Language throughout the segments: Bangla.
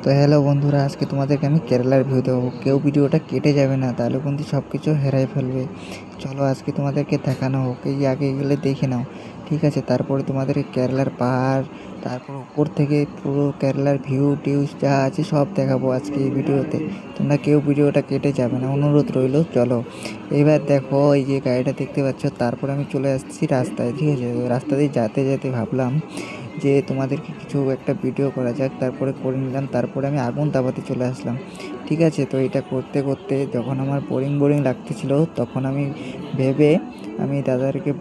তো হ্যালো বন্ধুরা, আজকে তোমাদেরকে আমি কেরালার ভিউ দেবো। কেউ ভিডিওটা কেটে যাবে না, তাহলে কিন্তু সব কিছু হেরাই ফেলবে। চলো আজকে তোমাদেরকে দেখানো হোক, এই আগে গেলে দেখে নাও, ঠিক আছে? তারপরে তোমাদেরকে কেরালার পাহাড়, তারপর উপর থেকে পুরো কেরালার ভিউ টিউজ যা আছে সব দেখাবো আজকে এই ভিডিওতে। তোমরা কেউ ভিডিওটা কেটে যাবে না, অনুরোধ রইল। চলো এবার দেখো, এই যে গাড়িটা দেখতে পাচ্ছ, তারপরে আমি চলে আসছি রাস্তায়, ঠিক আছে? রাস্তা দিয়ে যেতে যেতে ভাবলাম যে তোমাদেরকে কিছু একটা ভিডিও করা যাক, তারপরে করে নিলাম। তারপরে আমি আগুন তাপাতে চলে আসলাম, ঠিক আছে? তো এটা করতে করতে যখন আমার বোরিং লাগতেছিল, তখন আমি ভেবে আমি দাদাকে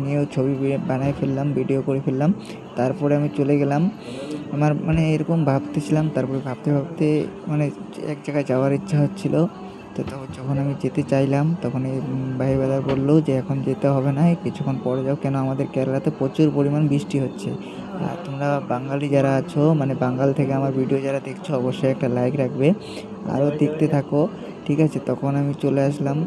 নিয়েও ছবি বানাই ফেললাম, ভিডিও করে ফেললাম। তারপরে আমি চলে গেলাম, আমার মানে এরকম ভাবতেছিলাম। তারপরে ভাবতে ভাবতে মানে এক জায়গায় যাওয়ার ইচ্ছা হচ্ছিল। তো যখন আমি যেতে চাইলাম, তখন এই ভাই দাদা বললো যে এখন যেতে হবে না, কিছুক্ষণ পরে যাও। কেন, আমাদের কেরালাতে প্রচুর পরিমাণ বৃষ্টি হচ্ছে। আর তোমরা বাঙালি যারা আছো, মানে বাঙাল থেকে আমার ভিডিও যারা দেখছো, অবশ্যই একটা লাইক রাখবে, আরও দেখতে থাকো, ঠিক আছে? তখন আমি চলে আসলাম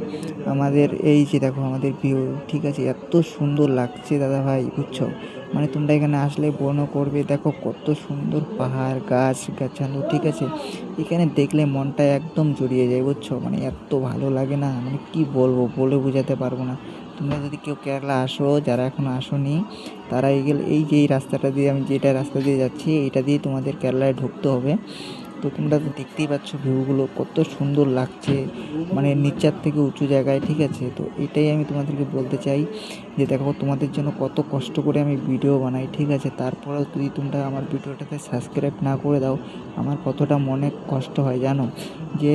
আমাদের এই যে দেখো আমাদের ভিউ, ঠিক আছে? এত সুন্দর লাগছে দাদা ভাই, বুঝছো? মানে তোমরা এখানে আসলে বর্ণনা করবে, দেখো কত সুন্দর পাহাড়, গাছ গাছালো, ঠিক আছে? এখানে দেখলে মনটা একদম জুড়িয়ে যায়, বুঝছো? মানে এত ভালো লাগে না, মানে কি বলবো, বলে বোঝাতে পারবো না। তোমরা যদি কেউ কেরালা আসো, যারা এখনও আসোনি, তারা এগুলো এই যে এই রাস্তাটা দিয়ে, আমি যেটা রাস্তা দিয়ে যাচ্ছি, এইটা দিয়ে তোমাদের কেরালায় ঢুকতে হবে। তো তোমরা তো দেখতেই পাচ্ছ ভিউগুলো কত সুন্দর লাগছে, মানে নিচের থেকে উঁচু জায়গায়, ঠিক আছে? তো এটাই আমি তোমাদেরকে বলতে চাই যে দেখো তোমাদের জন্য কত কষ্ট করে আমি ভিডিও বানাই, ঠিক আছে? তারপরেও যদি তোমরা আমার ভিডিওটাতে সাবস্ক্রাইব না করে দাও, আমার কতটা মনে কষ্ট হয় জানো? যে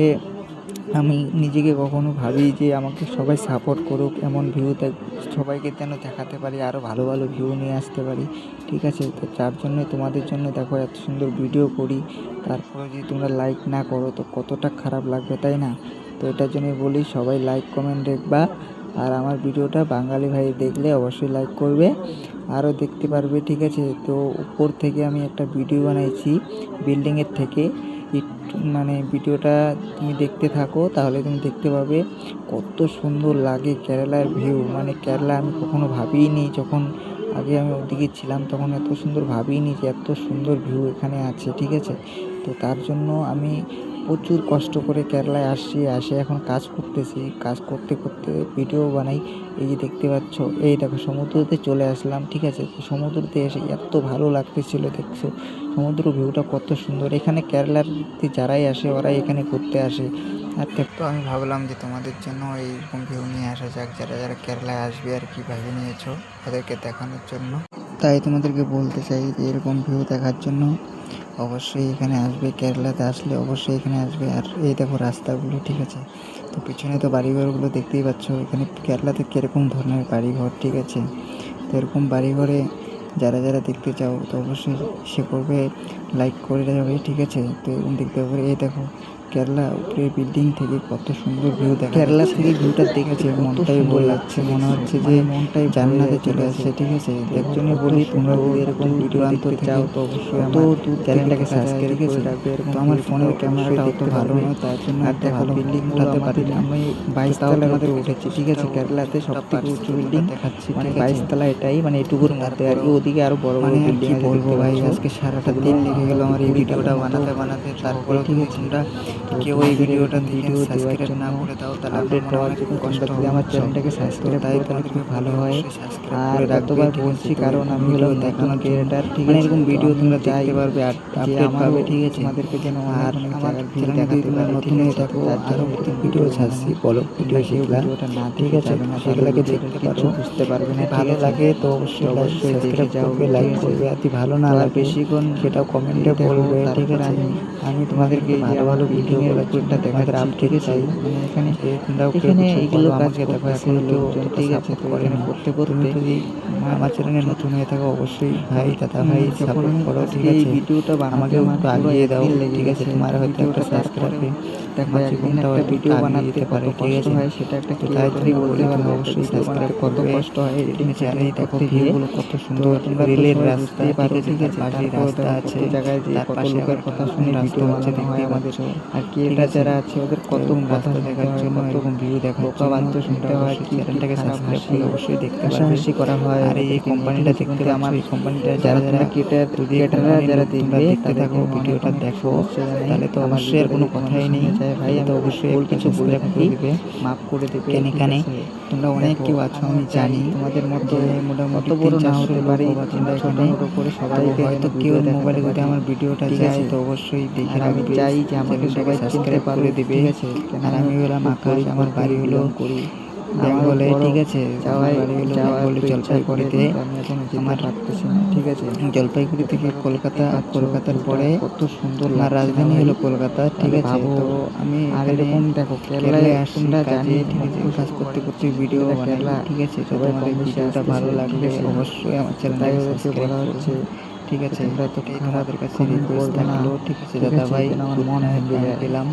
আমি নিজেকে কখনো ভাবি যে আমাকে সবাই সাপোর্ট করুক, এমন ভিউ সবাইকে যেন দেখাতে পারি, আরও ভালো ভালো ভিউ নিয়ে আসতে পারি, ঠিক আছে? তো যার জন্য তোমাদের জন্য দেখো এত সুন্দর ভিডিও করি, তারপরে যদি তোমরা লাইক না করো তো কতটা খারাপ লাগবে, তাই না? তো এটার জন্যই বলি, সবাই লাইক কমেন্ট দেখবা। আর আমার ভিডিওটা বাঙালি ভাই দেখলে অবশ্যই লাইক করবে, আরও দেখতে পারবে, ঠিক আছে? তো উপর থেকে আমি একটা ভিডিও বানাইছি বিল্ডিংয়ের থেকে, মানে ভিডিওটা তুমি দেখতে থাকো, তাহলে তুমি দেখতে পাবে কত সুন্দর লাগে কেরালার ভিউ। মানে কেরালা আমি কখনো ভাবিনি, যখন আগে আমি ওদিকে ছিলাম তখন এত সুন্দর ভাবিনি যে এত সুন্দর ভিউ এখানে আছে, ঠিক আছে? তো তার জন্য আমি প্রচুর কষ্ট করে কেরালায় আসে এখন কাজ করতেছি, কাজ করতে করতে ভিডিও বানাই। এই যে দেখতে পাচ্ছ, এই দেখো সমুদ্রতে চলে আসলাম, ঠিক আছে? তো সমুদ্রতে এসে এত ভালো লাগতেছিল, দেখছো সমুদ্র ভিউটা কত সুন্দর। এখানে কেরালার যারাই আসে ওরাই এখানে ঘুরতে আসে। আর তো আমি ভাবলাম যে তোমাদের জন্য এইরকম ভিউ নিয়ে আসা যাক, যারা যারা কেরালায় আসবে আর কি ভেবে নিয়েছো, ওদেরকে দেখানোর জন্য। তাই তোমাদেরকে বলতে চাই যে এরকম ভিউ দেখার জন্য অবশ্যই এখানে আসবে, কেরালাতে আসলে অবশ্যই এখানে আসবে। আর এই দেখো রাস্তাগুলো, ঠিক আছে? তো পিছনে তো বাড়িঘরগুলো দেখতেই পাচ্ছ, এখানে কেরালাতে কীরকম ধরনের বাড়িঘর, ঠিক আছে? তো এরকম বাড়িঘরে যারা যারা দেখতে চাও তো অবশ্যই সে করবে, লাইক করে যাবে, ঠিক আছে? তো এরকম দেখতে হবে। এই দেখো কেরালা উপরে বিল্ডিং থেকে কত সুন্দর ভিউ দেখা, কেরালা থেকে ভিউটা দেখেছে মনটাই ভরে যাচ্ছে, মনে হচ্ছে যে মনটাই জান্নাতে চলে আসছে, ঠিক আছে? একজনই বলি, তোমরা যদি এরকম ভিডিও দেখতে চাও তো অবশ্যই আমার চ্যানেলটাকে সাবস্ক্রাইব করে রাখবে। তো আমার ফোনের ক্যামেরাটা অত ভালো নয়, তার জন্য আর দেখো বিল্ডিংগুলোতে পারি না। আমি 22 তলার উপরে উঠেছি, ঠিক আছে? কেরালাতে সব থেকে উঁচু বিল্ডিং দেখাচ্ছি, মানে 22 তলা, এটাই মানে এটুকুর মধ্যে আর কি। ওদিকে আরো বড় বড় বিল্ডিং আছে, বলবো ভাই আজকে সারাটা দিন লেগে গেল আমার এই ভিডিওটা বানাতে। তারপরে ঠিক আছে, তোমরা কেউ এই ভিডিওটা ভিডিও সাবস্ক্রাইব না করে দাও, তাহলে আপডেট হওয়ার জন্য কষ্ট হবে। আমার চ্যানেলটাকে সাবস্ক্রাইব তাই তাহলে খুব ভালো হয়। আর এতবার বলছি কারণ আমি হলাম নতুন ক্রিয়েটার, ঠিক আছে? এরকম ভিডিও তোমরা দেখতে পারবে আর আপডেট পাবে, ঠিক আছে? তোমাদেরকে যেন আর আমার চ্যানেলে যদি তোমরা নতুন হয়ে থাকো, আরও ভিডিও ছাড়ছি, বলো ভিডিও সেগুলা, ঠিক আছে? সেগুলাকে দেখতে পারো, বুঝতে পারবে না। ভালো লাগে তো অবশ্যই সাবস্ক্রাইব করবে, লাইক করবে। আর ভালো না লাগে বেশিক্ষণ সেটাও কমেন্টে বলবে, ঠিক আছে? আমি তোমাদেরকে ভালো ভালো ভিডিও করার জন্য তোমাদের আপডেট চাই। মানে এখানে এইগুলো কাজ দেখো এখন কেউ ঠিক আছে? তো এখানে করতে করতে যদি আমার চ্যানেলে নতুন হয়ে থাকো, অবশ্যই ভাই দাদা ভাই সাপোর্ট করো, ঠিক আছে? ভিডিওটা আমাকে একটু আগিয়ে দাও, ঠিক আছে? তোমার হয়তো একটা সাবস্ক্রাইবে দেখো জীবনটা হয়তো ভিডিও বানাতে পারে, ঠিক আছে? সেটা একটা তাই তুমি বলতে পারো, অবশ্যই সাবস্ক্রাইব কত কষ্ট হয় এডিটিং চ্যানেলে। দেখো ভিউগুলো কত সুন্দর, রেলের রাস্তা, ঠিক আছে? পাশে রাস্তা আছে, জায়গায় যে কত লোকের কথা শুনে ভিডিও বানানো হয় আমাদের। আর ক্রিয়েটার যারা আছে ওদের কত কথা দেখার জন্য এরকম ভিউ দেখার জন্য বাধ্য শুনতে হয়, কি চ্যানেলটাকে সাবস্ক্রাইব করে অবশ্যই দেখতে পারবে। হাসাহাসি করা হয় আর এই কোম্পানিটা দেখতে আমার এই কোম্পানিটা যারা যারা ক্রিয়েটাররা যারা দেখবে দেখতে থাকো ভিডিওটা দেখো, তাহলে তো অবশ্যই আর কোনো কথাই নেই। ভাই তো অবশ্যই একটা সাবস্ক্রাইব করে দিবে, মাফ করে দিবে। কেন তোমরা অনেক কেউ আছো আমি জানি, তোমাদের মতো মোটামুটি 3-4 হতে পারে, তোমরা এখানে সবাই হয়তো কেউ মোবাইলে যদি আমার ভিডিওটা যায় তো অবশ্যই দেখে রাখবে। আমি চাই যে আমাকে সবাই সাবস্ক্রাইব করে দিবে, ঠিক আছে। আর আমি হলাম আকাশ, আমার বাড়ি হলো বেঙ্গলে, ঠিক আছে। আমার বাড়ি হলো বেঙ্গলে জলপাইগুড়িতে। আমার ঠিক আছে জলপাইগুড়ি থেকে কলকাতা, আর কলকাতার পরে কত সুন্দর আমার রাজধানী হলো কলকাতা, ঠিক আছে। তো আমি এরকম দেখো কেরালায় আসি কাজে, ঠিক আছে। কাজ করতে করতে ভিডিও বানাই, ঠিক আছে। তো তোমাদের ভিডিওটা ভালো লাগলে অবশ্যই আমার চ্যানেলটাকে সাবস্ক্রাইব করো, ঠিক আছে। তোমরা তো আমাদের কাছে রিকোয়েস্ট থাকলো, ঠিক আছে দাদা ভাই। আমার মন ভেঙে গেলাম।